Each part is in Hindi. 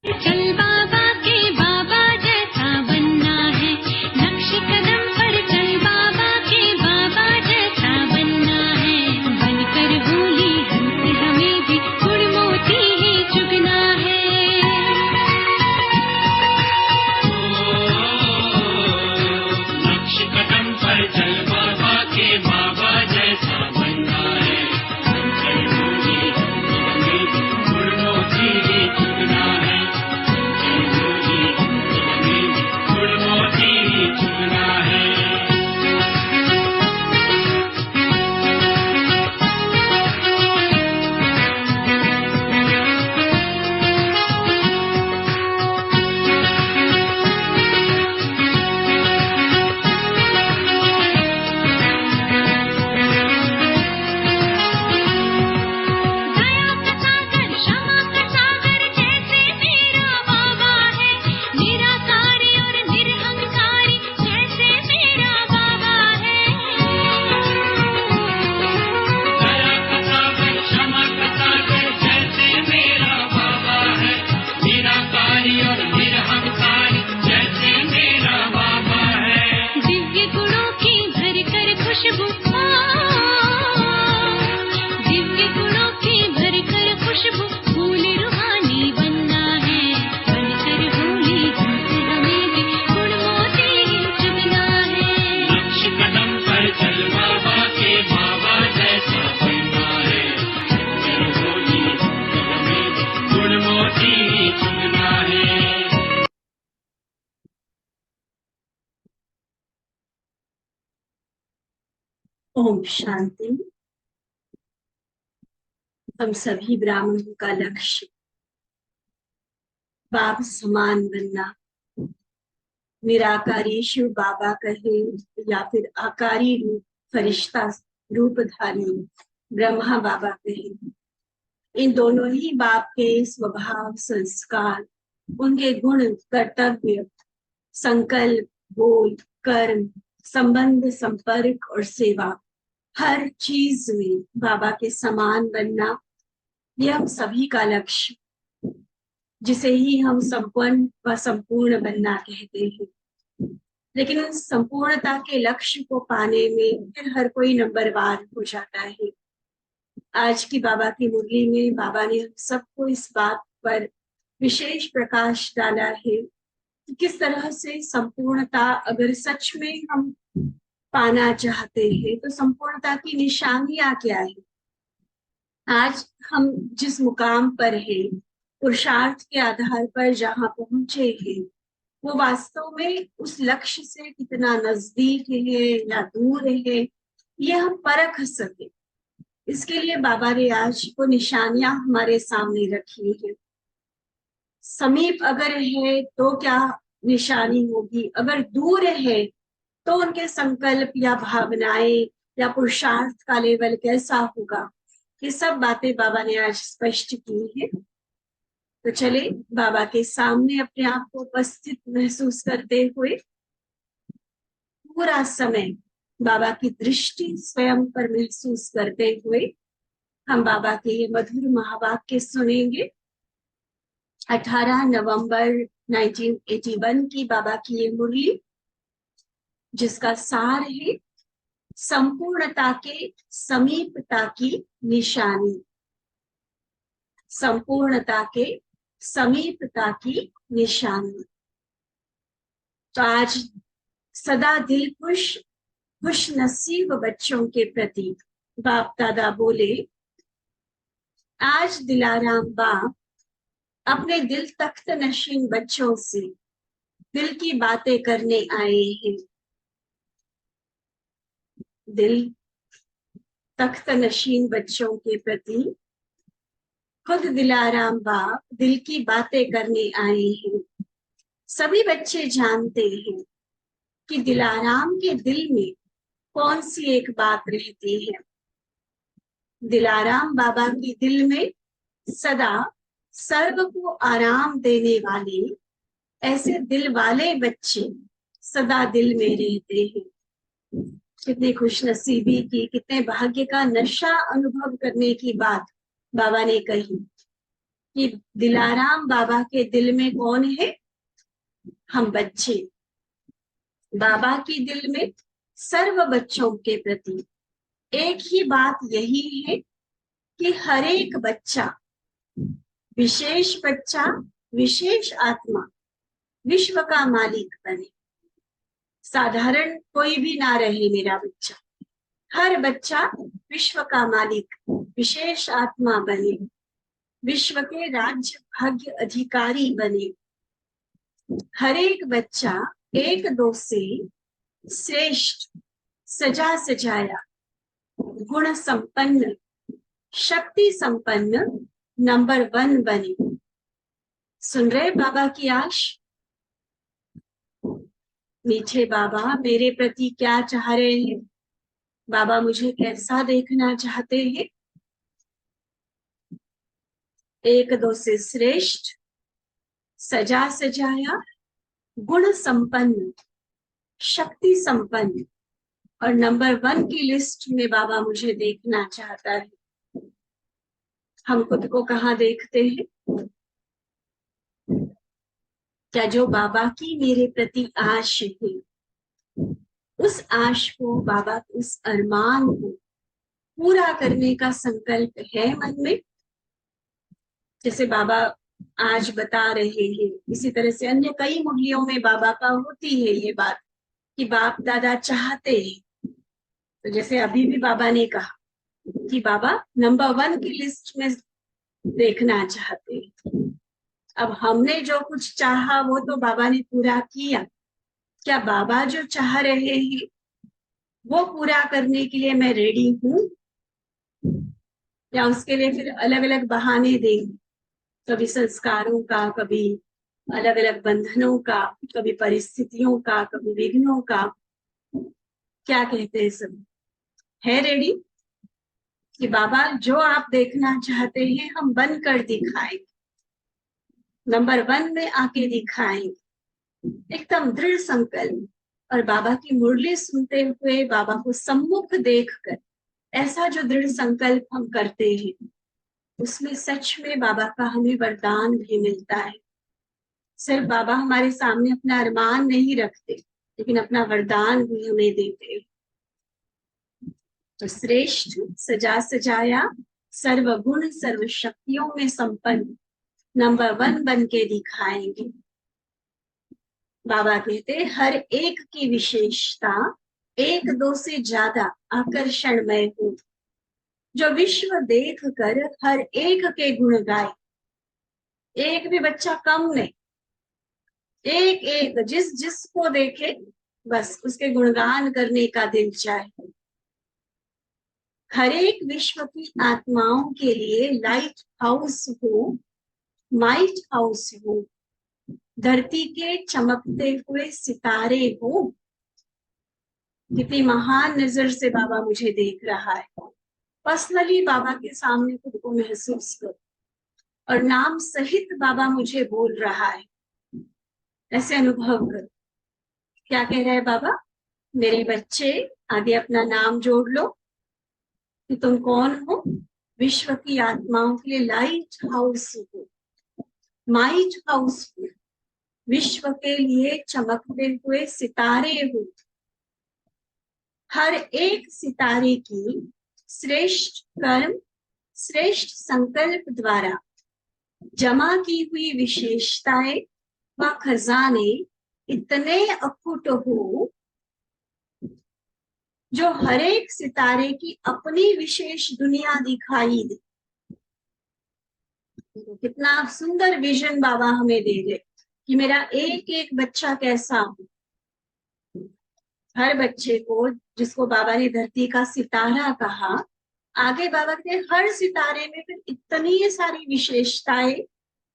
चल बाबा के बाबा जैसा बनना है, नक्श कदम पर चल बाबा के बाबा जैसा बनना है। बनकर भूली हमसे हमें भी गुड़ मोती ही चुगना है। नक्श कदम पर चल बाबा के बाबा जैसा बनना है। बनकर भूली हमें भी गुड़ मोती ही चुगना है। गुड़ मोती ही चुगना है। दया का सागर, क्षमा का सागर जैसे मेरा बाबा है। निराकारी और निरहंकारी जैसे मेरा बाबा है। दया का सागर, क्षमा का सागर जैसे मेरा बाबा है। निराकारी और निरहंकारी जैसे मेरा बाबा है। दिव्य गुणों की भरकर खुशबू, दिव्य गुणों की भरकर खुशबू, फूल रूहानी बनना है। बनकर भूली हमसे हमें भी गुड़ मोती ही चुगना है। नक्श कदम पर चल बाबा के बाबा जैसा बनना है। बनकर भूली हमें भी गुड़ मोती ही चुगना है। ओम शांति। हम सभी ब्राह्मणों का लक्ष्य बाप समान बनना, निराकारी शिव बाबा कहे या फिर आकारी रूप फरिश्ता रूपधारी ब्रह्मा बाबा कहे, इन दोनों ही बाप के स्वभाव, संस्कार, उनके गुण, कर्तव्य, संकल्प, बोल, कर्म, संबंध, संपर्क और सेवा, हर चीज में बाबा के समान बनना, यह हम सभी का लक्ष्य, जिसे ही हम संपन्न व संपूर्ण बनना कहते हैं। लेकिन उस संपूर्णता के लक्ष्य को पाने में फिर हर कोई नंबरवार हो जाता है। आज की बाबा की मुरली में बाबा ने हम सबको इस बात पर विशेष प्रकाश डाला है कि किस तरह से संपूर्णता अगर सच में हम पाना चाहते हैं तो संपूर्णता की निशानियां क्या है। आज हम जिस मुकाम पर है, पुरुषार्थ के आधार पर जहां पहुंचे हैं, वो वास्तव में उस लक्ष्य से कितना नजदीक है या दूर है, ये हम परख सके। इसके लिए बाबा ने आज वो निशानियां हमारे सामने रखी है। समीप अगर है तो क्या निशानी होगी, अगर दूर है तो उनके संकल्प या भावनाएं या पुरुषार्थ का लेवल कैसा होगा, ये सब बातें बाबा ने आज स्पष्ट की है। तो चले बाबा के सामने अपने आप को उपस्थित महसूस करते हुए पूरा समय बाबा की दृष्टि स्वयं पर महसूस करते हुए हम बाबा के ये मधुर महावाक्य सुनेंगे। 18 नवंबर 1981 की बाबा की ये मुरली, जिसका सार है संपूर्णता के समीपता की निशानी। संपूर्णता के समीपता की निशानी। तो आज सदा दिल खुश नसीब बच्चों के प्रति बाप दादा बोले, आज दिलाराम बाप अपने दिल तख्त नशीन बच्चों से दिल की बातें करने आए हैं। दिल तख्त नशीन बच्चों के प्रति खुद दिलाराम बाप दिल की बातें करने आए हैं। सभी बच्चे जानते हैं कि दिलाराम के दिल में कौन सी एक बात रहती है। दिलाराम बाबा के दिल में सदा सर्व को आराम देने वाले ऐसे दिल वाले बच्चे सदा दिल में रहते हैं। कितनी खुशनसीबी की, कितने भाग्य का नशा अनुभव करने की बात बाबा ने कही कि दिलाराम बाबा के दिल में कौन है? हम बच्चे। बाबा की दिल में सर्व बच्चों के प्रति एक ही बात यही है कि हर एक बच्चा, विशेष बच्चा, विशेष आत्मा विश्व का मालिक बने। साधारण कोई भी ना रहे मेरा बच्चा, हर बच्चा विश्व का मालिक, विशेष आत्मा बने, विश्व के राज्य भाग्य अधिकारी बने। हर एक बच्चा एक दो से श्रेष्ठ, सजा सजाया, गुण संपन्न, शक्ति संपन्न नंबर 1 बने। सुन रहे बाबा की आश? मीठे बाबा मेरे प्रति क्या चाह रहे हैं? बाबा मुझे कैसा देखना चाहते हैं? एक दो से श्रेष्ठ, सजा सजाया, गुण संपन्न, शक्ति संपन्न, और नंबर 1 की लिस्ट में बाबा मुझे देखना चाहता है। हम खुद को कहाँ देखते हैं? क्या जो बाबा की मेरे प्रति आश है, उस आश को, बाबा उस अरमान को पूरा करने का संकल्प है मन में? जैसे बाबा आज बता रहे हैं, इसी तरह से अन्य कई मुरलियों में बाबा का होती है ये बात कि बाप दादा चाहते हैं। तो जैसे अभी भी बाबा ने कहा कि बाबा नंबर 1 की लिस्ट में देखना चाहते हैं। अब हमने जो कुछ चाहा वो तो बाबा ने पूरा किया। क्या बाबा जो चाह रहे हैं वो पूरा करने के लिए मैं रेडी हूँ, या उसके लिए फिर अलग अलग बहाने देंगे? कभी संस्कारों का, कभी अलग अलग बंधनों का, कभी परिस्थितियों का, कभी विघ्नों का। क्या कहते हैं सब? है रेडी कि बाबा जो आप देखना चाहते हैं हम बन कर दिखाएंगे, नंबर 1 में आके दिखाएंगे, एकदम दृढ़ संकल्प। और बाबा की मुरली सुनते हुए, बाबा को सम्मुख देखकर ऐसा जो दृढ़ संकल्प हम करते हैं, उसमें सच में बाबा का हमें वरदान भी मिलता है। सिर्फ बाबा हमारे सामने अपना अरमान नहीं रखते, लेकिन अपना वरदान भी हमें देते हैं। तो श्रेष्ठ, सजा सजाया, सर्वगुण सर्व शक्तियों में संपन्न नंबर 1 बन के दिखाएंगे। बाबा कहते हर एक की विशेषता एक दो से ज्यादा आकर्षणमय हो, जो विश्व देख कर हर एक के गुण गाए। एक भी बच्चा कम नहीं, एक एक जिस जिसको देखे बस उसके गुणगान करने का दिल चाहे। हर एक विश्व की आत्माओं के लिए लाइट हाउस हो, माइट हाउस हो, धरती के चमकते हुए सितारे हो। कितनी महान नजर से बाबा मुझे देख रहा है। पर्सनली बाबा के सामने खुद को महसूस कर, और नाम सहित बाबा मुझे बोल रहा है, ऐसे अनुभव कर। क्या कह रहा है बाबा? मेरे बच्चे, आगे अपना नाम जोड़ लो कि तुम कौन हो। विश्व की आत्माओं के लिए लाइट हाउस हो, माइट हाउस हो, विश्व के लिए चमकते हुए सितारे हो। हर एक सितारे की श्रेष्ठ कर्म, श्रेष्ठ संकल्प द्वारा जमा की हुई विशेषताएं व खजाने इतने अखुट हो, जो हर एक सितारे की अपनी विशेष दुनिया दिखाई दे। कितना सुंदर विजन बाबा हमें दे दे कि मेरा एक एक बच्चा कैसा हो। हर बच्चे को, जिसको बाबा ने धरती का सितारा कहा, आगे बाबा के हर सितारे में फिर इतनी सारी विशेषताएं,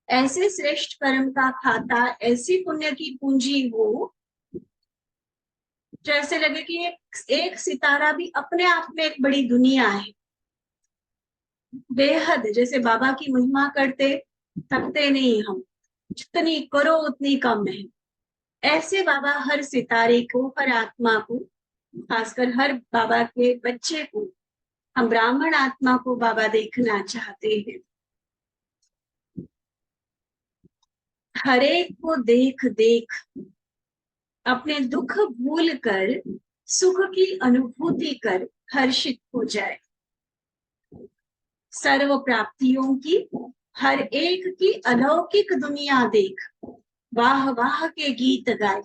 ऐसे श्रेष्ठ कर्म का खाता, ऐसी पुण्य की पूंजी हो, जैसे लगे कि एक सितारा भी अपने आप में एक बड़ी दुनिया है। बेहद, जैसे बाबा की महिमा करते थकते नहीं हम, जितनी करो उतनी कम है। ऐसे बाबा हर सितारे को, हर आत्मा को, खासकर हर बाबा के बच्चे को, हम ब्राह्मण आत्मा को बाबा देखना चाहते हैं। हर एक को देख देख अपने दुख भूल कर सुख की अनुभूति कर हर्षित हो जाए। सर्व प्राप्तियों की हर एक की अलौकिक दुनिया देख वाह वाह के गीत गाए।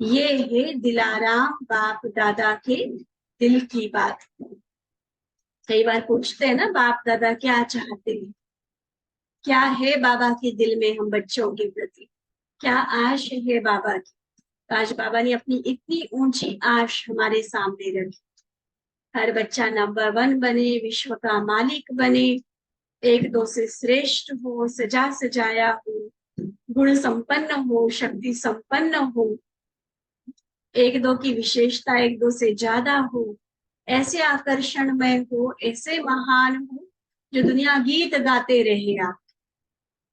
ये है दिलाराम बाप दादा के दिल की बात। कई बार पूछते हैं ना, बाप दादा क्या चाहते हैं, क्या है बाबा के दिल में हम बच्चों के प्रति, क्या आश है बाबा की। आज बाबा ने अपनी इतनी ऊंची आश हमारे सामने रखी। हर बच्चा नंबर 1 बने, विश्व का मालिक बने, एक दो से श्रेष्ठ हो, सजा सजाया हो, गुण संपन्न हो, शक्ति संपन्न हो, एक दो की विशेषता एक दो से ज्यादा हो, ऐसे आकर्षण में हो, ऐसे महान हो जो दुनिया गीत गाते रहे। आप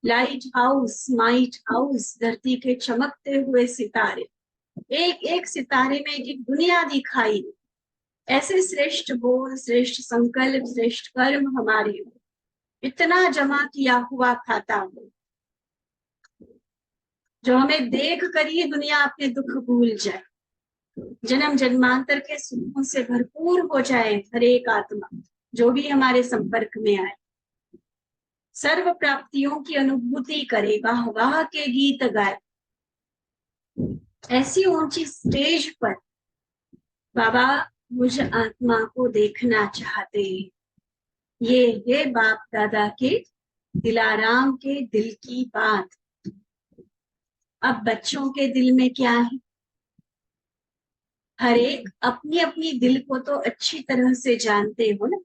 लाइट हाउस, माइट हाउस, धरती के चमकते हुए सितारे, एक एक सितारे में एक दुनिया दिखाई। ऐसे श्रेष्ठ बोल, श्रेष्ठ संकल्प, श्रेष्ठ कर्म हमारे हो, इतना जमा किया हुआ खाता हो जो हमें देख कर ही दुनिया अपने दुख भूल जाए, जन्म जन्मांतर के सुखों से भरपूर हो जाए हर एक आत्मा जो भी हमारे संपर्क में आए। सर्व प्राप्तियों की अनुभूति करे, वाह वाह के गीत गाए। ऐसी ऊंची स्टेज पर बाबा मुझ आत्मा को देखना चाहते हैं। ये है बाप दादा के दिलाराम के दिल की बात। अब बच्चों के दिल में क्या है, हर एक अपनी अपनी दिल को तो अच्छी तरह से जानते हो ना।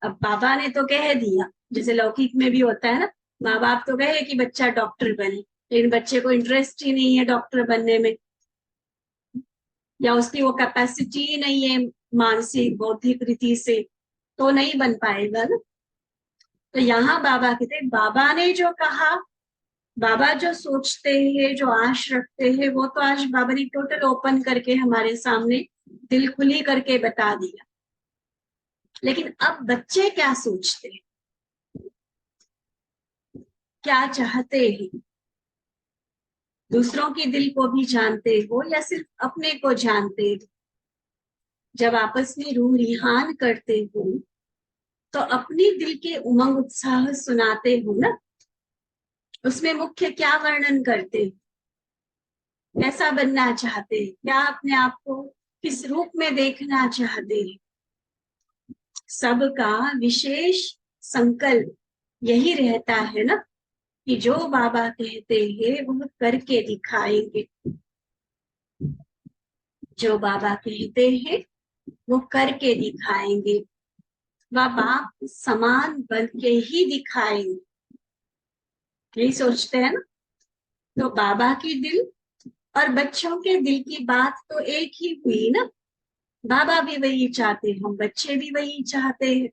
अब बाबा ने तो कह दिया, जैसे लौकिक में भी होता है ना, माँ बाप तो कहे कि बच्चा डॉक्टर बने, लेकिन बच्चे को इंटरेस्ट ही नहीं है डॉक्टर बनने में, या उसकी वो कैपेसिटी ही नहीं है मानसिक बौद्धिक रीति से, तो नहीं बन पाएगा ना। तो यहाँ बाबा कहते, बाबा ने जो कहा, बाबा जो सोचते हैं, जो आश रखते हैं, वो तो आज बाबा ने टोटल ओपन करके हमारे सामने दिल खुली करके बता दिया। लेकिन अब बच्चे क्या सोचते हैं, क्या चाहते हैं, दूसरों के दिल को भी जानते हो या सिर्फ अपने को जानते हो। जब आपस में रूह रिहान करते हो तो अपने दिल के उमंग उत्साह सुनाते हो ना, उसमें मुख्य क्या वर्णन करते हो, कैसा बनना चाहते हैं, क्या अपने आप को किस रूप में देखना चाहते हैं। सबका विशेष संकल्प यही रहता है ना कि जो बाबा कहते हैं वह करके दिखाएंगे, जो बाबा कहते हैं वो करके दिखाएंगे, वह बाप समान बन के ही दिखाएंगे। यही सोचते हैं ना। तो बाबा की दिल और बच्चों के दिल की बात तो एक ही हुई ना। बाबा भी वही चाहते हैं, हम बच्चे भी वही चाहते हैं।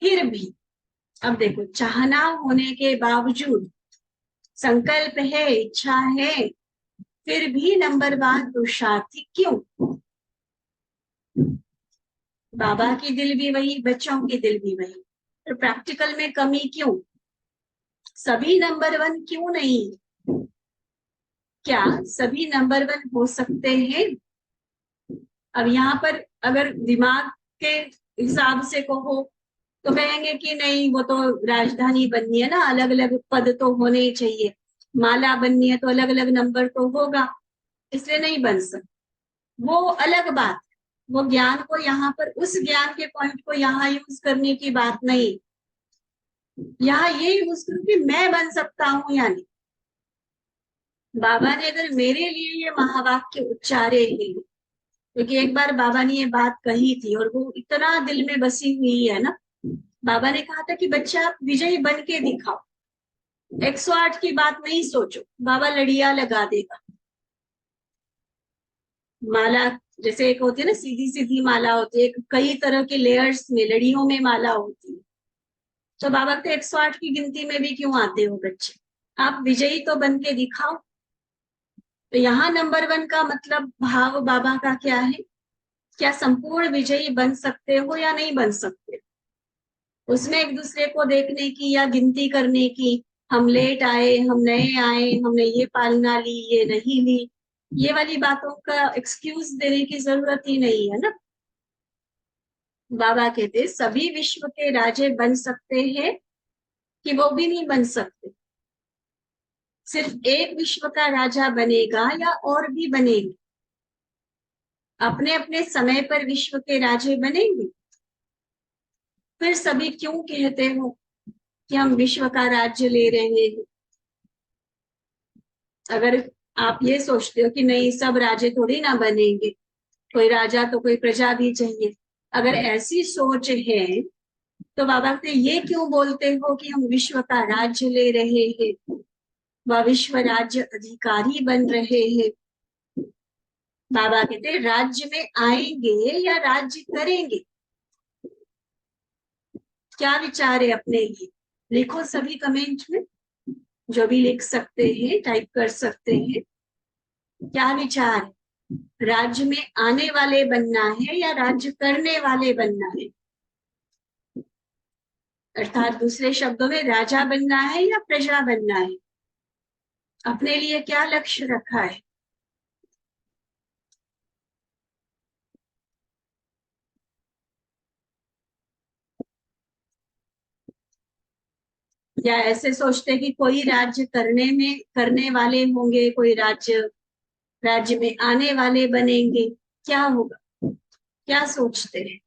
फिर भी अब देखो, चाहना होने के बावजूद, संकल्प है, इच्छा है, फिर भी नंबरवार पुरुषार्थी क्यों? बाबा की दिल भी वही, बच्चों की दिल भी वही, तो प्रैक्टिकल में कमी क्यों? सभी नंबर 1 क्यों नहीं? क्या सभी नंबर 1 हो सकते हैं? अब यहाँ पर अगर दिमाग के हिसाब से कहो तो कहेंगे कि नहीं, वो तो राजधानी बननी है ना, अलग अलग पद तो होने ही चाहिए, माला बननी है तो अलग अलग नंबर तो होगा, इसलिए नहीं बन सकता। वो अलग बात, वो ज्ञान को यहाँ पर, उस ज्ञान के पॉइंट को यहाँ यूज करने की बात नहीं। यहाँ ये यूज करूँ कि मैं बन सकता हूँ या नहीं। बाबा ने अगर मेरे लिए ये महावाक्य उच्चारे हैं, क्योंकि एक बार बाबा ने ये बात कही थी और वो इतना दिल में बसी हुई है ना। बाबा ने कहा था कि बच्चा आप विजयी बन के दिखाओ, 108 की बात नहीं सोचो, बाबा लड़िया लगा देगा। माला जैसे एक होती है ना, सीधी सीधी माला होती है, कई तरह के लेयर्स में, लड़ियों में माला होती है। तो बाबा के 108 की गिनती में भी क्यों आते हो बच्चे, आप विजयी तो बन के दिखाओ। तो यहाँ नंबर 1 का मतलब भाव बाबा का क्या है, क्या संपूर्ण विजयी बन सकते हो या नहीं बन सकते? उसमें एक दूसरे को देखने की या गिनती करने की हम लेट आए, हम नए आए, हमने ये पालना ली, ये नहीं ली, ये वाली बातों का एक्सक्यूज देने की जरूरत ही नहीं है ना। बाबा कहते सभी विश्व के राजे बन सकते हैं कि वो भी नहीं बन सकते। सिर्फ एक विश्व का राजा बनेगा या और भी बनेंगे? अपने अपने समय पर विश्व के राजे बनेंगे। फिर सभी क्यों कहते हो कि हम विश्व का राज्य ले रहे हैं? अगर आप ये सोचते हो कि नहीं, सब राजे थोड़ी ना बनेंगे, कोई राजा तो कोई प्रजा भी चाहिए, अगर ऐसी सोच है तो बाबा से ये क्यों बोलते हो कि हम विश्व का राज्य ले रहे हैं, वह विश्व राज्य अधिकारी बन रहे हैं? बाबा कहते राज्य में आएंगे या राज्य करेंगे? क्या विचार है अपने लिए? लिखो सभी कमेंट में, जो भी लिख सकते हैं टाइप कर सकते हैं। क्या विचार है? राज्य में आने वाले बनना है या राज्य करने वाले बनना है? अर्थात दूसरे शब्दों में राजा बनना है या प्रजा बनना है? अपने लिए क्या लक्ष्य रखा है? या ऐसे सोचते कि कोई राज्य करने वाले होंगे, कोई राज्य में आने वाले बनेंगे, क्या होगा? क्या सोचते हैं?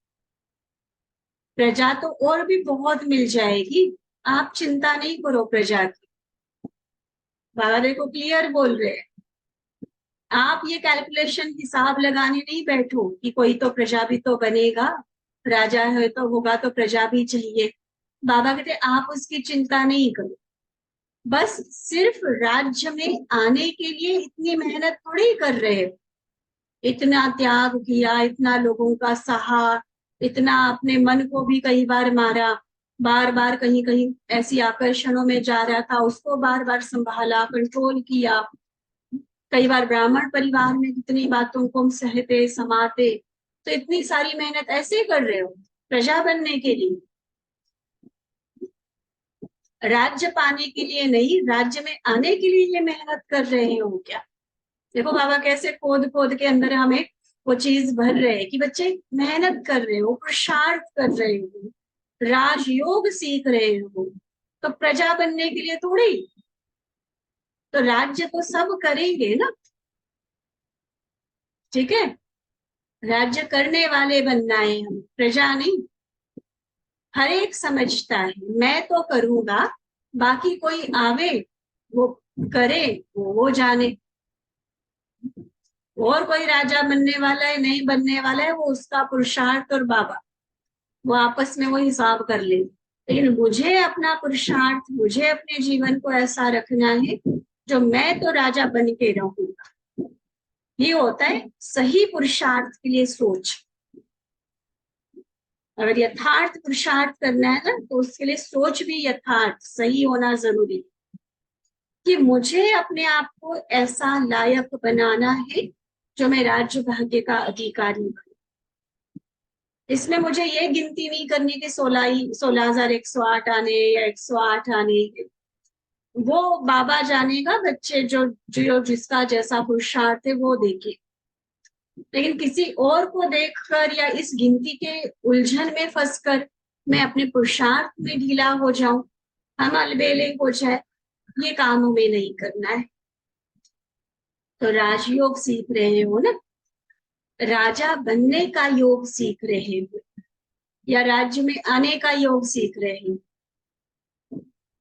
प्रजा तो और भी बहुत मिल जाएगी, आप चिंता नहीं करो प्रजा की। बाबा देखो क्लियर बोल रहे हैं, आप ये कैलकुलेशन हिसाब लगाने नहीं बैठो कि कोई तो प्रजा भी तो बनेगा, राजा है तो होगा तो प्रजा भी चाहिए। बाबा कहते आप उसकी चिंता नहीं करो, बस सिर्फ राज्य में आने के लिए इतनी मेहनत थोड़ी कर रहे हो, इतना त्याग किया, इतना लोगों का सहा, इतना अपने मन को भी कई बार मारा, बार बार कहीं कहीं ऐसी आकर्षणों में जा रहा था, उसको बार बार संभाला, कंट्रोल किया। कई बार ब्राह्मण परिवार में कितनी बातों को हम सहते समाते, तो इतनी सारी मेहनत ऐसे कर रहे हो प्रजा बनने के लिए, राज्य पाने के लिए नहीं, राज्य में आने के लिए ये मेहनत कर रहे हो क्या? देखो बाबा कैसे खोद खोद के अंदर हमें वो चीज भर रहे हैं कि बच्चे मेहनत कर रहे हो, पुरुषार्थ कर रहे हो, राजयोग सीख रहे हो, तो प्रजा बनने के लिए थोड़ी, तो राज्य तो सब करेंगे ना, ठीक है? राज्य करने वाले बनना है, हम प्रजा नहीं। हर एक समझता है मैं तो करूंगा, बाकी कोई आवे वो करे, वो जाने। और कोई राजा बनने वाला है नहीं बनने वाला है, वो उसका पुरुषार्थ और बाबा वो आपस में वो हिसाब कर ले। लेकिन मुझे अपना पुरुषार्थ, मुझे अपने जीवन को ऐसा रखना है जो मैं तो राजा बन के रहूंगा। ये होता है सही पुरुषार्थ के लिए सोच। अगर यथार्थ पुरुषार्थ करना है ना, तो उसके लिए सोच भी यथार्थ सही होना जरूरी है कि मुझे अपने आप को ऐसा लायक बनाना है जो मैं राज्य भाग्य का अधिकारी बनूं। इसमें मुझे ये गिनती नहीं करनी कि 16,108 आने या 108 आने, वो बाबा जानेगा, बच्चे जो जो जिसका जैसा पुरुषार्थ है वो देखे। लेकिन किसी और को देखकर या इस गिनती के उलझन में फंसकर मैं अपने पुरुषार्थ में ढीला हो जाऊं, हम अलबेले हो जाए, ये काम हमें नहीं करना है। तो राजयोग सीख रहे हो ना, राजा बनने का योग सीख रहे हो या राज्य में आने का योग सीख रहे हो?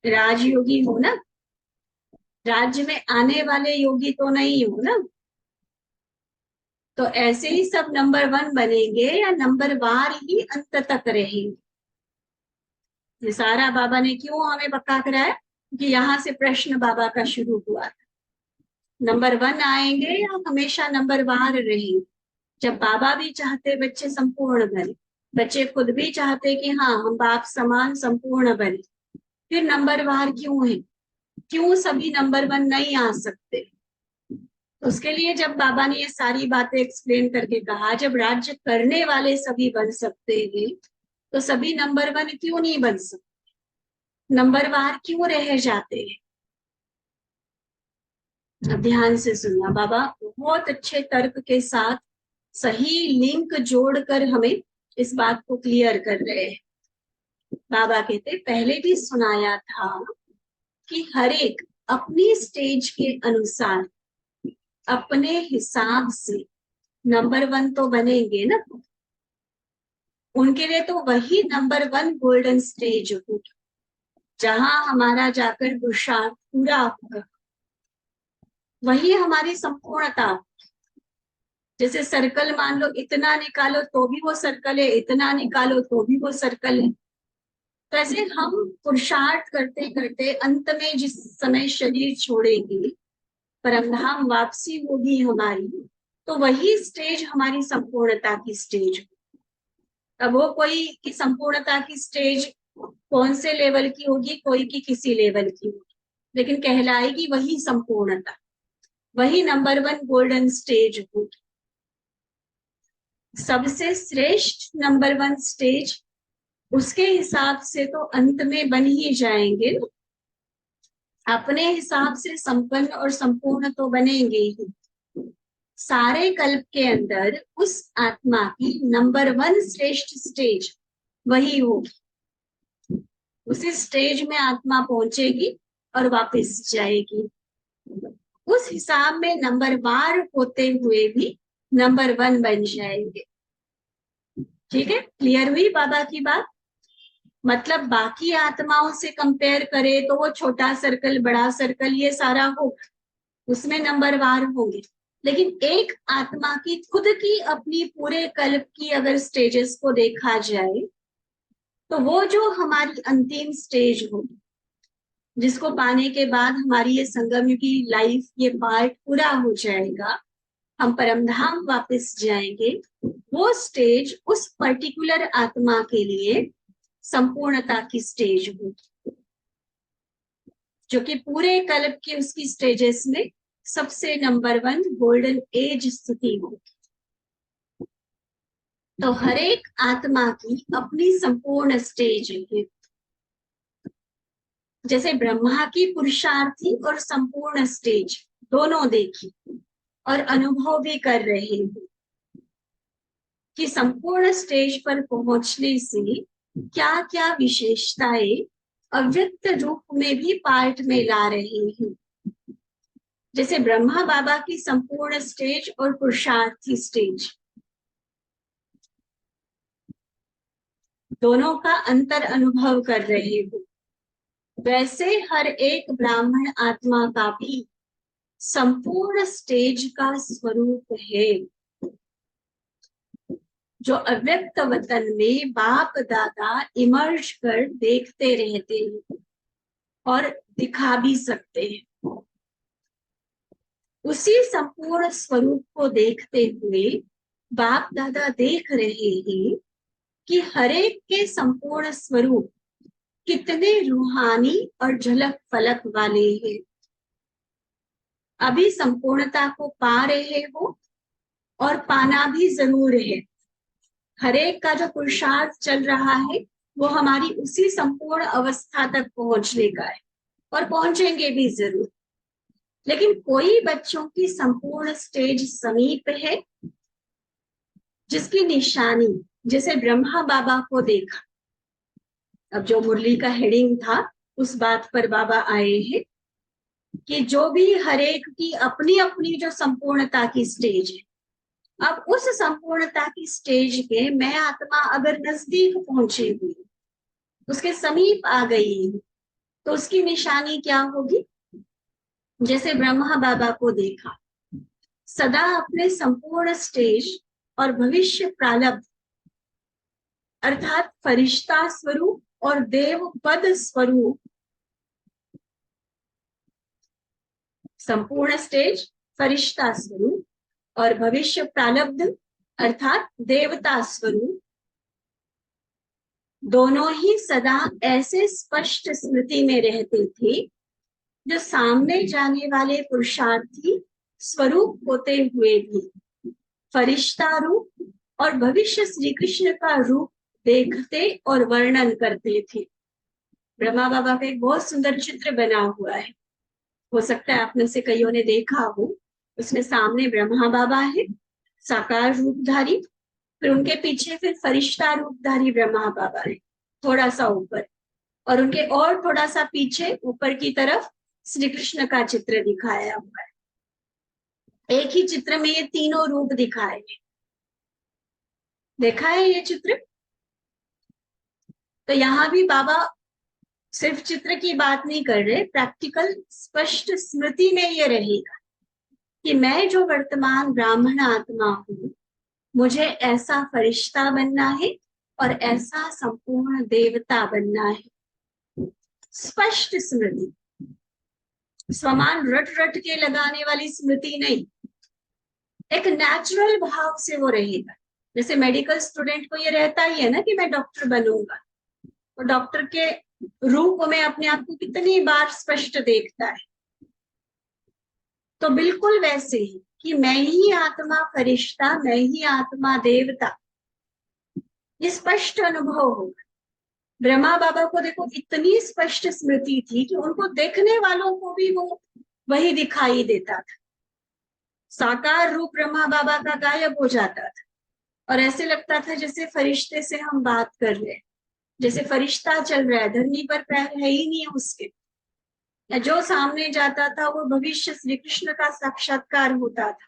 राजयोगी हो ना, राज्य में आने वाले योगी तो नहीं हो ना। तो ऐसे ही सब नंबर 1 बनेंगे या नंबर वार ही अंत तक रहेंगे? ये सारा बाबा ने क्यों हमें पक्का कराया कि यहाँ से प्रश्न बाबा का शुरू हुआ था। नंबर 1 आएंगे या हमेशा नंबर वार रहेंगे? जब बाबा भी चाहते बच्चे संपूर्ण बने, बच्चे खुद भी चाहते कि हाँ हम बाप समान संपूर्ण बने, फिर नंबर वार क्यों है? क्यों सभी नंबर 1 नहीं आ सकते? उसके लिए जब बाबा ने ये सारी बातें एक्सप्लेन करके कहा जब राज्य करने वाले सभी बन सकते हैं, तो सभी नंबर 1 क्यों नहीं बन सकते? नंबरवार क्यों रह जाते हैं? अब ध्यान से सुनना, बाबा बहुत अच्छे तर्क के साथ सही लिंक जोड़कर हमें इस बात को क्लियर कर रहे हैं। बाबा कहते पहले भी सुनाया था कि हर एक अपनी स्टेज के अनुसार अपने हिसाब से नंबर 1 तो बनेंगे ना, उनके लिए तो वही नंबर 1 गोल्डन स्टेज होगी जहां हमारा जाकर पुरुषार्थ पूरा होगा, वही हमारी संपूर्णता। जैसे सर्कल मान लो, इतना निकालो तो भी वो सर्कल है, इतना निकालो तो भी वो सर्कल है। तो ऐसे हम पुरुषार्थ करते करते अंत में जिस समय शरीर छोड़ेंगे, परमधाम वापसी होगी हमारी, तो वही स्टेज हमारी संपूर्णता की स्टेज होगी। अब वो कोई की संपूर्णता की स्टेज कौन से लेवल की होगी, कोई की किसी लेवल की होगी, लेकिन कहलाएगी वही संपूर्णता, वही नंबर 1 गोल्डन स्टेज होगी। सबसे श्रेष्ठ नंबर 1 स्टेज, उसके हिसाब से तो अंत में बन ही जाएंगे, अपने हिसाब से संपन्न और संपूर्ण तो बनेंगे ही। सारे कल्प के अंदर उस आत्मा की नंबर 1 श्रेष्ठ स्टेज वही होगी। उसी स्टेज में आत्मा पहुंचेगी और वापस जाएगी। उस हिसाब में नंबर वार होते हुए भी नंबर 1 बन जाएंगे। ठीक है, क्लियर हुई बाबा की बात? मतलब बाकी आत्माओं से कंपेयर करें तो वो छोटा सर्कल, बड़ा सर्कल, ये सारा होगा, उसमें नंबर वार होंगे, लेकिन एक आत्मा की खुद की अपनी पूरे कल्प की अगर स्टेजेस को देखा जाए तो वो जो हमारी अंतिम स्टेज होगी, जिसको पाने के बाद हमारी ये संगमयुगी लाइफ, ये पार्ट पूरा हो जाएगा, हम परमधाम वापस जाएंगे, वो स्टेज उस पर्टिकुलर आत्मा के लिए संपूर्णता की स्टेज होगी, जो कि पूरे कल्प की उसकी स्टेजेस में सबसे नंबर 1 गोल्डन एज स्थिति होगी। तो हर एक आत्मा की अपनी संपूर्ण स्टेज है। जैसे ब्रह्मा की पुरुषार्थी और संपूर्ण स्टेज दोनों देखी और अनुभव भी कर रहे हैं कि संपूर्ण स्टेज पर पहुंचने से क्या क्या विशेषताएं अव्यक्त रूप में भी पार्ट में ला रहे हैं। जैसे ब्रह्मा बाबा की संपूर्ण स्टेज और पुरुषार्थी स्टेज, दोनों का अंतर अनुभव कर रहे हो, वैसे हर एक ब्राह्मण आत्मा का भी संपूर्ण स्टेज का स्वरूप है, जो अव्यक्त वतन में बाप दादा इमर्ज कर देखते रहते हैं और दिखा भी सकते हैं। उसी संपूर्ण स्वरूप को देखते हुए बाप दादा देख रहे हैं कि हरेक के संपूर्ण स्वरूप कितने रूहानी और झलक फलक वाले हैं। अभी संपूर्णता को पा रहे हो और पाना भी जरूर है। हरेक का जो पुरुषार्थ चल रहा है वो हमारी उसी संपूर्ण अवस्था तक पहुंचने का है और पहुंचेंगे भी जरूर। लेकिन कोई बच्चों की संपूर्ण स्टेज समीप है, जिसकी निशानी, जैसे ब्रह्मा बाबा को देखा, अब जो मुरली का हेडिंग था उस बात पर बाबा आए हैं कि जो भी हरेक की अपनी अपनी जो संपूर्णता की स्टेज है, अब उस संपूर्णता की स्टेज के मैं आत्मा अगर नजदीक पहुंची हुई, उसके समीप आ गई, तो उसकी निशानी क्या होगी? जैसे ब्रह्मा बाबा को देखा, सदा अपने संपूर्ण स्टेज और भविष्य प्रारब्ध अर्थात फरिश्ता स्वरूप और देव पद स्वरूप, संपूर्ण स्टेज फरिश्ता स्वरूप और भविष्य प्रारब्ध अर्थात देवता स्वरूप, दोनों ही सदा ऐसे स्पष्ट स्मृति में रहते थे, जो सामने जाने वाले पुरुषार्थी स्वरूप होते हुए भी फरिश्ता रूप और भविष्य श्री कृष्ण का रूप देखते और वर्णन करते थे। ब्रह्मा बाबा का एक बहुत सुंदर चित्र बना हुआ है, हो सकता है आप में से कईयों ने देखा हो। उसमें सामने ब्रह्मा बाबा है साकार रूपधारी, फिर उनके पीछे फिर फरिश्ता रूपधारी ब्रह्मा बाबा है थोड़ा सा ऊपर, और उनके और थोड़ा सा पीछे ऊपर की तरफ श्री कृष्ण का चित्र दिखाया हुआ है। एक ही चित्र में ये तीनों रूप दिखाए हैं। देखा है ये चित्र? तो यहाँ भी बाबा सिर्फ चित्र की बात नहीं कर रहे, प्रैक्टिकल स्पष्ट स्मृति में ये रहेगा कि मैं जो वर्तमान ब्राह्मण आत्मा हूँ, मुझे ऐसा फरिश्ता बनना है और ऐसा संपूर्ण देवता बनना है। स्पष्ट स्मृति, समान रट रट के लगाने वाली स्मृति नहीं, एक नेचुरल भाव से वो रहेगा। जैसे मेडिकल स्टूडेंट को ये रहता ही है ना कि मैं डॉक्टर बनूंगा, तो डॉक्टर के रूप में अपने आप को कितनी बार स्पष्ट देखता है। तो बिल्कुल वैसे ही कि मैं ही आत्मा फरिश्ता, मैं ही आत्मा देवता, ये स्पष्ट अनुभव होगा। ब्रह्मा बाबा को देखो इतनी स्पष्ट स्मृति थी कि उनको देखने वालों को भी वो वही दिखाई देता था। साकार रूप ब्रह्मा बाबा का गायब हो जाता था और ऐसे लगता था जैसे फरिश्ते से हम बात कर रहे हैं, जैसे फरिश्ता चल रहा है, धरनी पर पैर है ही नहीं उसके, या जो सामने जाता था वो भविष्य श्री कृष्ण का साक्षात्कार होता था।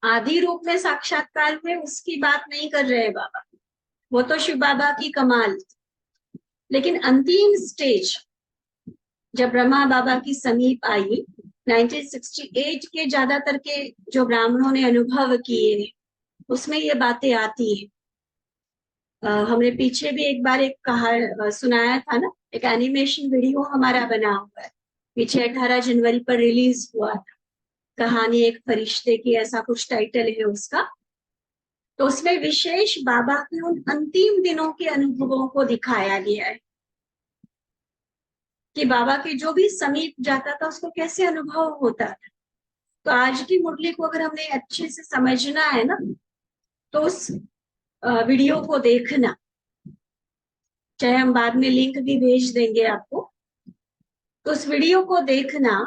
आदि रूप में साक्षात्कार हुए उसकी बात नहीं कर रहे बाबा, वो तो शिव बाबा की कमाल। लेकिन अंतिम स्टेज जब ब्रह्मा बाबा की समीप आई, 1968 के ज्यादातर के जो ब्राह्मणों ने अनुभव किए उसमें ये बातें आती है। हमने पीछे भी एक बार एक कहा सुनाया था ना, एक एनिमेशन वीडियो हमारा बना हुआ है, पीछे 18 जनवरी पर रिलीज हुआ था, कहानी एक फरिश्ते की, ऐसा कुछ टाइटल है उसका। तो उसमें विशेष बाबा के उन अंतिम दिनों के अनुभवों को दिखाया गया है कि बाबा के जो भी समीप जाता था उसको कैसे अनुभव होता था। तो आज की मुरली को अगर हमने अच्छे से समझना है ना, तो उस वीडियो को देखना, चाहे हम बाद में लिंक भी भेज देंगे आपको। तो उस वीडियो को देखना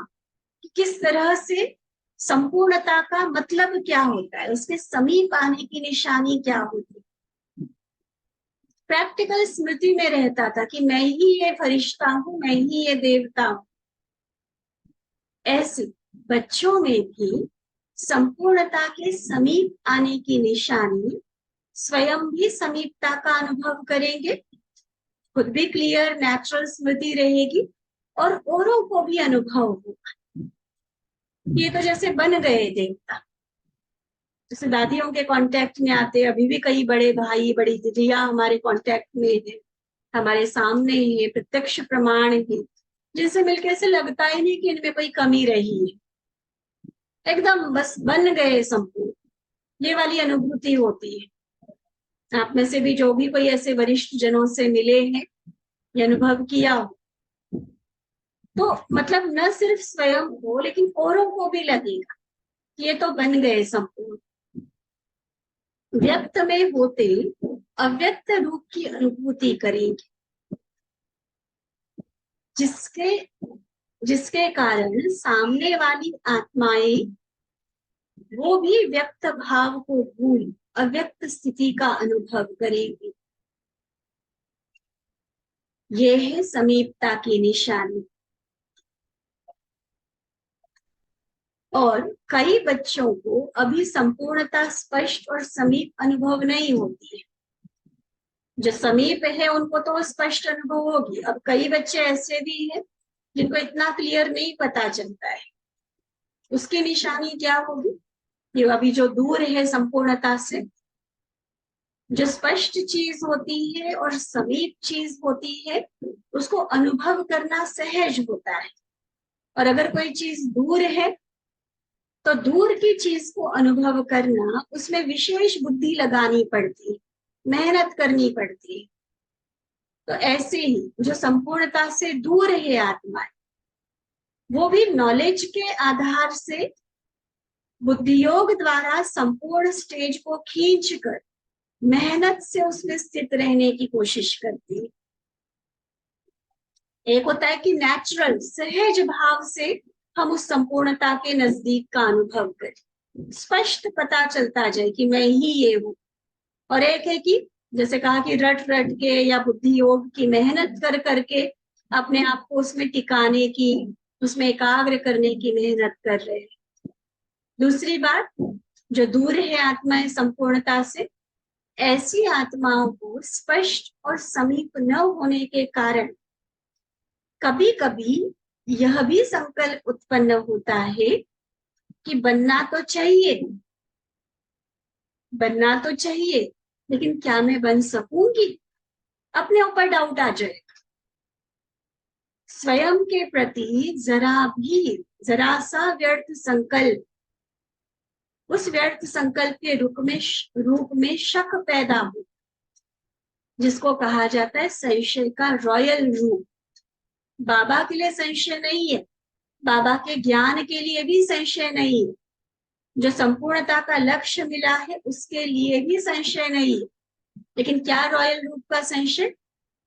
कि किस तरह से संपूर्णता का मतलब क्या होता है, उसके समीप आने की निशानी क्या होती है। प्रैक्टिकल स्मृति में रहता था कि मैं ही ये फरिश्ता हूं, मैं ही ये देवता हूं। ऐसे बच्चों में भी संपूर्णता के समीप आने की निशानी, स्वयं भी समीपता का अनुभव करेंगे, खुद भी क्लियर नेचुरल स्मृति रहेगी और औरों को भी अनुभव होगा। ये तो जैसे बन गए देवता, जैसे दादियों के कांटेक्ट में आते, अभी भी कई बड़े भाई बड़ी दीदियां हमारे कांटेक्ट में है, हमारे सामने है, प्रत्यक्ष प्रमाण है, जिनसे मिलकर ऐसे लगता ही नहीं कि इनमें कोई कमी रही है, एकदम बस बन गए संपूर्ण। ये वाली अनुभूति होती है। आप में से भी जो भी कोई ऐसे वरिष्ठ जनों से मिले हैं, ये अनुभव किया हो, तो मतलब न सिर्फ स्वयं हो लेकिन औरों को भी लगेगा ये तो बन गए संपूर्ण। व्यक्त में होते अव्यक्त रूप की अनुभूति करेंगे, जिसके कारण सामने वाली आत्माएं वो भी व्यक्त भाव को भूल अव्यक्त स्थिति का अनुभव करेंगी। ये है समीपता की निशानी। और कई बच्चों को अभी संपूर्णता स्पष्ट और समीप अनुभव नहीं होती है। जो समीप है उनको तो स्पष्ट अनुभव होगी। अब कई बच्चे ऐसे भी हैं जिनको इतना क्लियर नहीं पता चलता है, उसकी निशानी क्या होगी? ये अभी जो दूर है संपूर्णता से, जो स्पष्ट चीज होती है और समीप चीज होती है, उसको अनुभव करना सहज होता है। और अगर कोई चीज दूर है तो दूर की चीज को अनुभव करना, उसमें विशेष बुद्धि लगानी पड़ती है, मेहनत करनी पड़ती है। तो ऐसे ही जो संपूर्णता से दूर है आत्मा, वो भी नॉलेज के आधार से बुद्धियोग द्वारा संपूर्ण स्टेज को खींचकर मेहनत से उसमें स्थित रहने की कोशिश करती है। एक होता है कि नेचुरल सहज भाव से हम उस संपूर्णता के नजदीक का अनुभव करें, स्पष्ट पता चलता जाए कि मैं ही ये हूँ। और एक है कि जैसे कहा कि रट रट के या बुद्धि योग की मेहनत कर करके अपने आप को उसमें टिकाने की, उसमें एकाग्र करने की मेहनत कर रहे हैं। दूसरी बात, जो दूर है आत्मा संपूर्णता से, ऐसी आत्माओं को स्पष्ट और समीप न होने के कारण कभी कभी यह भी संकल्प उत्पन्न होता है कि बनना तो चाहिए, लेकिन क्या मैं बन सकूंगी? अपने ऊपर डाउट आ जाए। स्वयं के प्रति जरा सा व्यर्थ संकल्प, उस व्यर्थ संकल्प के रूप में शक पैदा हो, जिसको कहा जाता है संशय का रॉयल रूप। बाबा के लिए संशय नहीं है, बाबा के ज्ञान के लिए भी संशय नहीं है, जो संपूर्णता का लक्ष्य मिला है उसके लिए भी संशय नहीं है। लेकिन क्या रॉयल रूप का संशय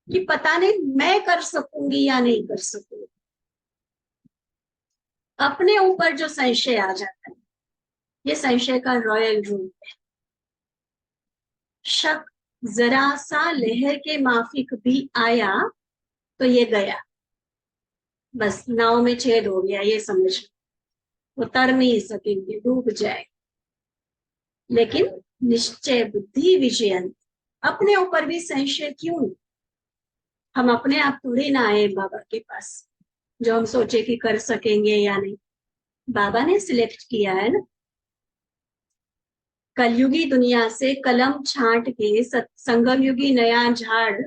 कि पता नहीं मैं कर सकूंगी या नहीं कर सकूंगी। अपने ऊपर जो संशय आ जाता है, ये संशय का रॉयल रूप है। शक जरा सा लहर के माफिक भी आया तो ये गया, बस नाव में छेद हो गया, ये समझ वो तर नहीं सकेंगे, डूब जाए। लेकिन निश्चय बुद्धि विजयन, अपने ऊपर भी संशय क्यों? हम अपने आप थोड़ी ना आए बाबा के पास जो हम सोचे कि कर सकेंगे या नहीं। बाबा ने सिलेक्ट किया है ना। कलयुगी दुनिया से कलम छांट के संगम युगी नया झाड़,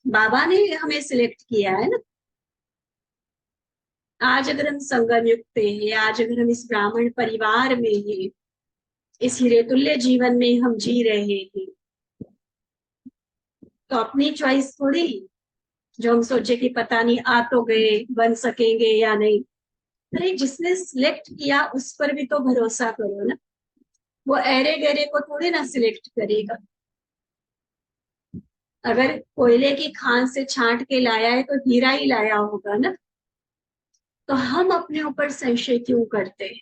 बाबा ने हमें सिलेक्ट किया है ना। आज अगर हम संगम युग पे हैं, आज अगर हम इस ब्राह्मण परिवार में हैं, इस हीरे तुल्य जीवन में हम जी रहे हैं, तो अपनी चॉइस थोड़ी जो हम सोचे कि पता नहीं आ तो गए, बन सकेंगे या नहीं। अरे जिसने सिलेक्ट किया उस पर भी तो भरोसा करो ना। वो ऐरे गहरे को थोड़ी ना सिलेक्ट करेगा। अगर कोयले की खान से छांट के लाया है तो हीरा ही लाया होगा ना। तो हम अपने ऊपर संशय क्यों करते हैं,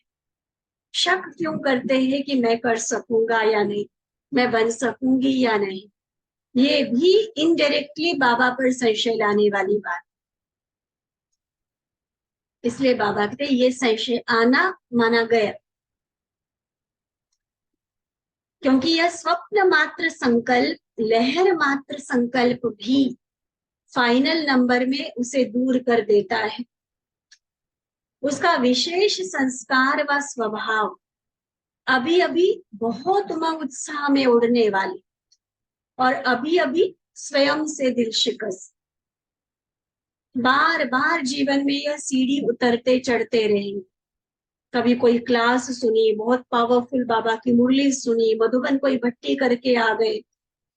शक क्यों करते हैं कि मैं कर सकूंगा या नहीं, मैं बन सकूंगी या नहीं? ये भी इनडायरेक्टली बाबा पर संशय लाने वाली बात। इसलिए बाबा कहते ये संशय आना माना गया, क्योंकि यह स्वप्न मात्र संकल्प, लहर मात्र संकल्प भी फाइनल नंबर में उसे दूर कर देता है। उसका विशेष संस्कार व स्वभाव अभी अभी बहुत उमंग उत्साह में उड़ने वाली, और अभी अभी स्वयं से दिल शिकस्त, बार बार जीवन में यह सीढ़ी उतरते चढ़ते रहेंगे। कभी कोई क्लास सुनी, बहुत पावरफुल बाबा की मुरली सुनी, मधुबन कोई भट्टी करके आ गए,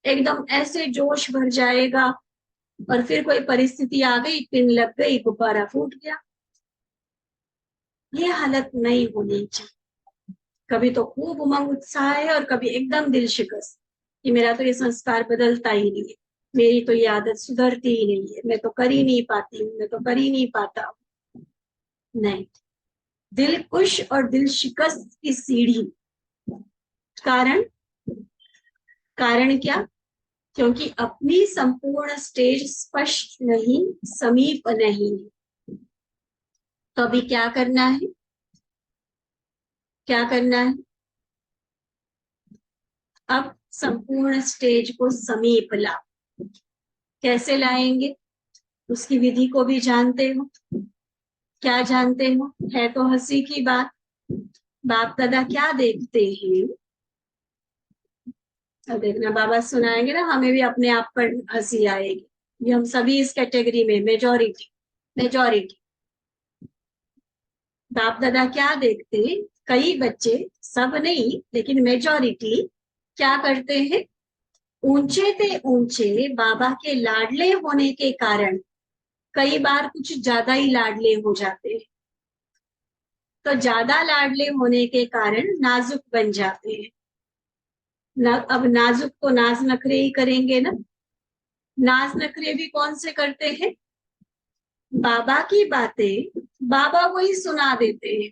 एकदम ऐसे जोश भर जाएगा, और फिर कोई परिस्थिति आ गई, पिन लग गई, गुब्बारा फूट गया। ये हालत नहीं होनी चाहिए। कभी तो खूब उमंग उत्साह है और कभी एकदम दिल शिकस्त कि मेरा तो ये संस्कार बदलता ही नहीं है, मेरी तो ये आदत सुधरती ही नहीं है, मैं तो कर ही नहीं पाती हूँ, मैं तो कर ही नहीं पाता हूँ। नहीं, दिल खुश और दिल शिकस्त की सीढ़ी। कारण कारण क्या? क्योंकि अपनी संपूर्ण स्टेज स्पष्ट नहीं, समीप नहीं। तो अभी क्या करना है? क्या करना है? अब संपूर्ण स्टेज को समीप ला। कैसे लाएंगे? उसकी विधि को भी जानते हो। क्या जानते हो? है तो हंसी की बात। बाप दादा क्या देखते हैं? अब देखना बाबा सुनाएंगे ना, हमें भी अपने आप पर हंसी आएगी। ये हम सभी इस कैटेगरी में मेजॉरिटी। बाप दादा क्या देखते हैं? कई बच्चे, सब नहीं लेकिन मेजॉरिटी क्या करते हैं? ऊंचे ते ऊंचे बाबा के लाडले होने के कारण कई बार कुछ ज्यादा ही लाडले हो जाते हैं। तो ज्यादा लाडले होने के कारण नाजुक बन जाते हैं। अब नाजुक तो नाज नखरे ही करेंगे ना। नाज नखरे भी कौन से करते हैं? बाबा की बातें बाबा को ही सुना देते हैं।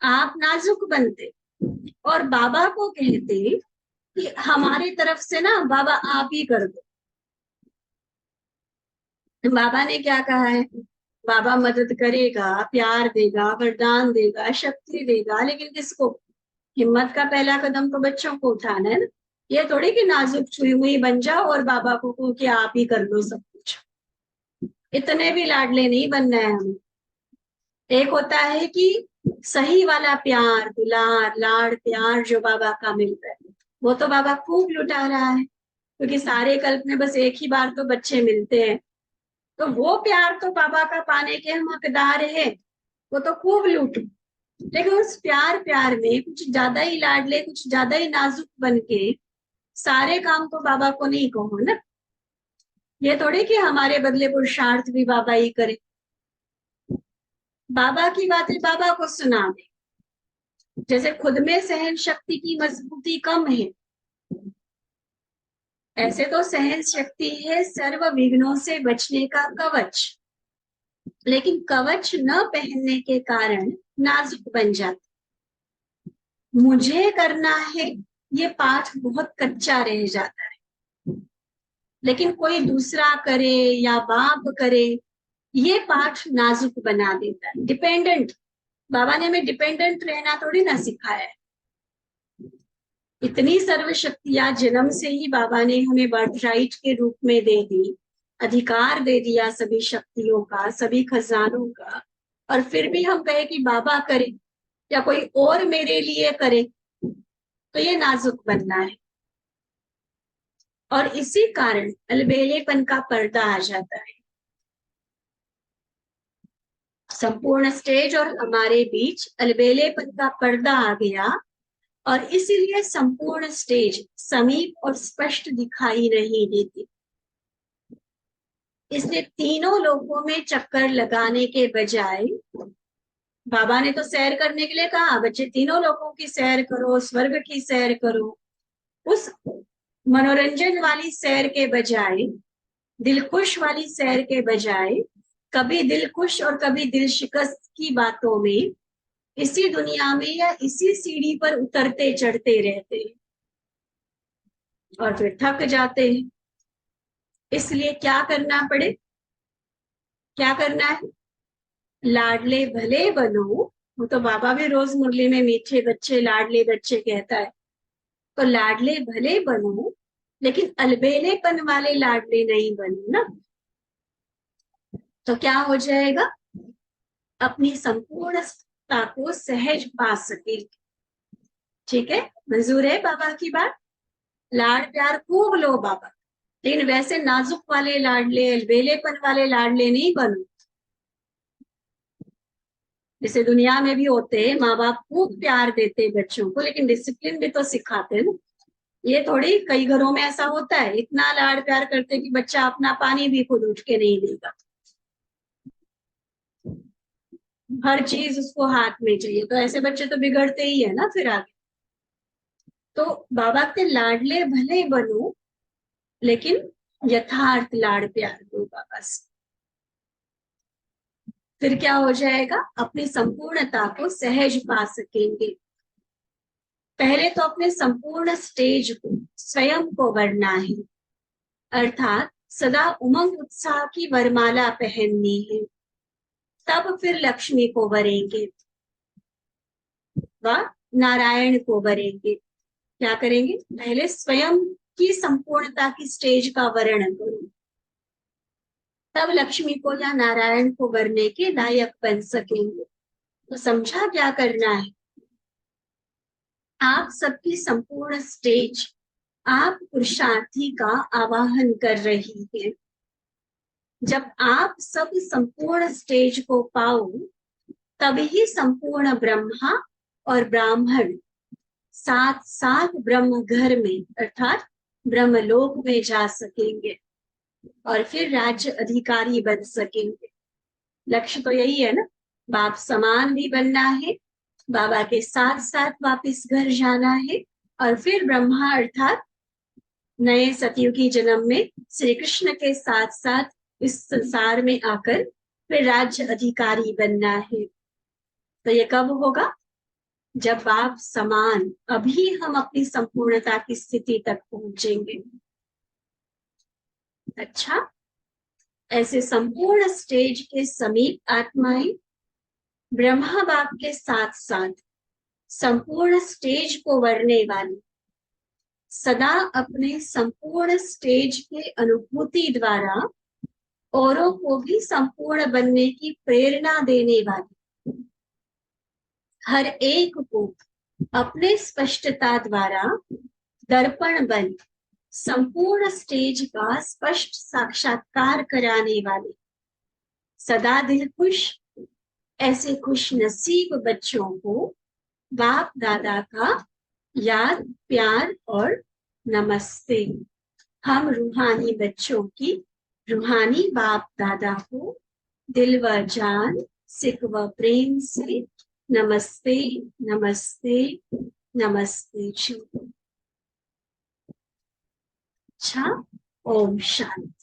आप नाजुक बनते और बाबा को कहते कि हमारी तरफ से ना बाबा आप ही कर दो। बाबा ने क्या कहा है? बाबा मदद करेगा, प्यार देगा, वरदान देगा, शक्ति देगा, लेकिन किसको? हिम्मत का पहला कदम तो बच्चों को उठाना है ना। ये थोड़ी कि नाजुक छुई हुई बन जाओ और बाबा को कहो कि आप ही कर लो सब कुछ। इतने भी लाडले नहीं बनना है हमें। एक होता है कि सही वाला प्यार, दुलार, लाड़, प्यार जो बाबा का मिलता है, वो तो बाबा खूब लुटा रहा है, क्योंकि सारे कल्प में बस एक ही बार तो बच्चे मिलते हैं। तो वो प्यार तो बाबा का पाने के हम हकदार हैं, वो तो खूब लूटो। लेकिन उस प्यार में कुछ ज्यादा ही लाडले, कुछ ज्यादा ही नाजुक बन के सारे काम तो बाबा को नहीं कहो ना। ये थोड़ी कि हमारे बदले पुरुषार्थ भी बाबा ही करे। बाबा की बातें बाबा को सुना दे। जैसे खुद में सहन शक्ति की मजबूती कम है, ऐसे तो सहन शक्ति है सर्व विघ्नों से बचने का कवच। लेकिन कवच न पहनने के कारण नाजुक बन जाता। मुझे करना है, ये पाठ बहुत कच्चा रह जाता है। लेकिन कोई दूसरा करे या बाप करे, ये पाठ नाजुक बना देता है। डिपेंडेंट, बाबा ने हमें डिपेंडेंट रहना थोड़ी ना सिखाया है। इतनी सर्व शक्तियां जन्म से ही बाबा ने हमें बर्थ राइट के रूप में दे दी, अधिकार दे दिया सभी शक्तियों का, सभी खजानों का, और फिर भी हम कहे कि बाबा करे या कोई और मेरे लिए करे, तो ये नाजुक बनना है। और इसी कारण अलबेलेपन का पर्दा आ जाता है। संपूर्ण स्टेज और हमारे बीच अलबेलेपन का पर्दा आ गया, और इसीलिए संपूर्ण स्टेज समीप और स्पष्ट दिखाई नहीं देती। इसलिए तीनों लोकों में चक्कर लगाने के बजाय, बाबा ने तो सैर करने के लिए कहा, बच्चे तीनों लोकों की सैर करो, स्वर्ग की सैर करो। उस मनोरंजन वाली सैर के बजाय, दिल खुश वाली सैर के बजाय, कभी दिल खुश और कभी दिल शिकस्त की बातों में इसी दुनिया में या इसी सीढ़ी पर उतरते चढ़ते रहते हैं और फिर थक जाते हैं। इसलिए क्या करना पड़े? क्या करना है? लाडले भले बनो। वो तो बाबा भी रोज मुरली में मीठे बच्चे, लाडले बच्चे कहता है। तो लाडले भले बनो, लेकिन अलबेलेपन वाले लाडले नहीं बनो ना। तो क्या हो जाएगा? अपनी संपूर्णता को सहज पा सके। ठीक है, मंजूर है बाबा की बात? लाड प्यार खूब लो बाबा, लेकिन वैसे नाजुक वाले लाडले, अलबेलेपन वाले लाडले नहीं बनो। जैसे दुनिया में भी होते हैं, माँ बाप खूब प्यार देते हैं बच्चों को, लेकिन डिसिप्लिन भी तो सिखाते हैं ना। ये थोड़ी, कई घरों में ऐसा होता है, इतना लाड प्यार करते कि बच्चा अपना पानी भी खुद उठ के नहीं देगा, हर चीज उसको हाथ में चाहिए। तो ऐसे बच्चे तो बिगड़ते ही है ना फिर आगे। तो बाबा के लाडले भले बनो, लेकिन यथार्थ लाड प्यार दो बाबा से। फिर क्या हो जाएगा? अपनी संपूर्णता को सहज पा सकेंगे। पहले तो अपने संपूर्ण स्टेज को, स्वयं को वरना है, अर्थात सदा उमंग उत्साह की वरमाला पहननी है। तब फिर लक्ष्मी को वरेंगे व नारायण को वरेंगे। क्या करेंगे? पहले स्वयं की संपूर्णता की स्टेज का वर्ण करो, तब लक्ष्मी को या नारायण को वरने के लायक बन सकेंगे। तो समझा क्या करना है? आप सबकी संपूर्ण स्टेज आप पुरुषार्थी का आवाहन कर रही है। जब आप सब संपूर्ण स्टेज को पाओ, तभी संपूर्ण ब्रह्मा और ब्राह्मण साथ साथ ब्रह्म घर में अर्थात ब्रह्मलोक में जा सकेंगे और फिर राज्य अधिकारी बन सकेंगे। लक्ष्य तो यही है ना, बाप समान भी बनना है, बाबा के साथ साथ वापिस घर जाना है, और फिर ब्रह्मा अर्थात नए सतयुगी जन्म में श्री कृष्ण के साथ साथ इस संसार में आकर फिर राज्य अधिकारी बनना है। तो ये कब होगा? जब आप समान, अभी हम अपनी संपूर्णता की स्थिति तक पहुंचेंगे। अच्छा, ऐसे संपूर्ण स्टेज के समीप आत्माएं ब्रह्मा बाप के साथ साथ संपूर्ण स्टेज को वरने वाली, सदा अपने संपूर्ण स्टेज के अनुभूति द्वारा औरों को भी संपूर्ण बनने की प्रेरणा देने वाली, हर एक को अपने स्पष्टता द्वारा दर्पण बन संपूर्ण स्टेज का स्पष्ट साक्षात्कार कराने वाले, सदा दिल खुश, ऐसे खुश नसीब बच्चों को बाप दादा का याद, प्यार और नमस्ते। हम रूहानी बच्चों की रूहानी बाप दादा को दिल व जान, सिक व प्रेम से नमस्ते नमस्ते नमस्ते जी। अच्छा, ओम शांति।